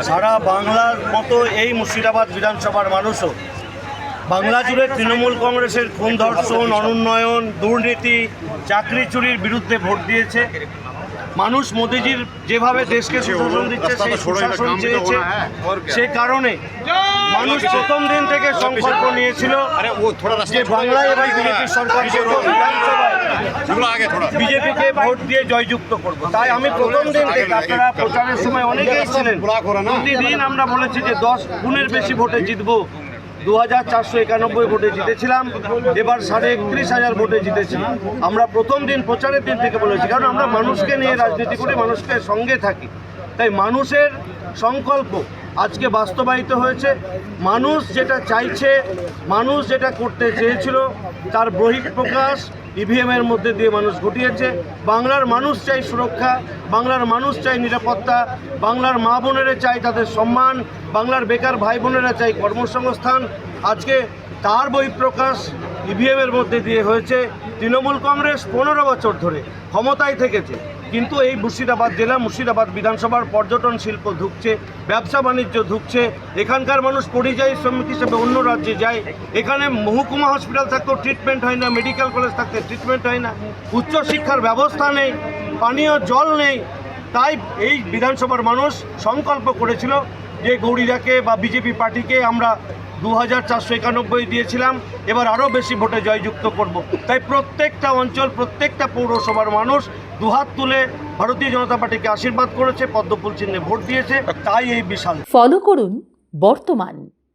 সারা বাংলার মতো এই মুর্শিদাবাদ বিধানসভার মানুষও বাংলা জুড়ে তৃণমূল কংগ্রেসের খুন ধর্ষণ, অনুন্নয়ন, দুর্নীতি, চাকরি চুরির বিরুদ্ধে ভোট দিয়েছে। মানুষ মোদিজির যেভাবে দেশকে সুশাসন দিচ্ছে সেই সুশাসন চেয়েছে। সে কারণে মানুষ প্রথম দিন থেকে সংকল্প নিয়েছিল যে বাংলায় এবার বিজেপি সরকার বিজেপিকে ভোট দিয়ে জয়যুক্ত করব। তাই আমি প্রথম দিন থেকে, আপনারা প্রচারের সময় অনেকেই ছিলেন, প্রতিদিন আমরা বলেছি যে 10 গুণের বেশি ভোটে জিতবো। 2491 ভোটে জিতেছিলাম, এবার 31,500 ভোটে জিতেছি। আমরা প্রথম দিন প্রচারের দিন থেকে বলেছি, কারণ আমরা মানুষকে নিয়ে রাজনীতি করি, মানুষকে সঙ্গে থাকি। তাই মানুষের সংকল্প আজকে বাস্তবায়িত হয়েছে। মানুষ যেটা চাইছে, মানুষ যেটা করতে চেয়েছিল, তার বহিঃপ্রকাশ ইভিএমের মধ্যে দিয়ে মানুষ ঘটিয়েছে। বাংলার মানুষ চাই সুরক্ষা, বাংলার মানুষ চাই নিরাপত্তা, বাংলার মা বোনেরা চাই তাদের সম্মান, বাংলার বেকার ভাই বোনেরা চাই কর্মসংস্থান। আজকে তার বহিঃপ্রকাশ ইভিএমের মধ্যে দিয়ে হয়েছে। তৃণমূল কংগ্রেস 15 বছর ধরে ক্ষমতায় থেকেছে, কিন্তু এই মুর্শিদাবাদ জেলা, মুর্শিদাবাদ বিধানসভার পর্যটন শিল্প ধুঁকছে, ব্যবসা বাণিজ্য ধুঁকছে। এখানকার মানুষ পরিযায়ী শ্রমিক হিসেবে অন্য রাজ্যে যায়। এখানে মহকুমা হসপিটাল থাকতেও ট্রিটমেন্ট হয় না, মেডিকেল কলেজ থাকতে ট্রিটমেন্ট হয় না, উচ্চশিক্ষার ব্যবস্থা নেই, পানীয় জল নেই। তাই এই বিধানসভার মানুষ সংকল্প করেছিল যে গৌরীদাকে বা বিজেপি পার্টিকে আমরা 2491 দিয়েছিলাম, এবার আরও বেশি ভোটে জয়যুক্ত করব। তাই প্রত্যেকটা অঞ্চল, প্রত্যেকটা পৌরসভার মানুষ দুহাত তুলে ভারতীয় জনতা পার্টিকে আশীর্বাদ করেছে, পদ্মফুল চিহ্নে ভোট দিয়েছে। তাই এই বিশাল। ফলো করুন বর্তমান।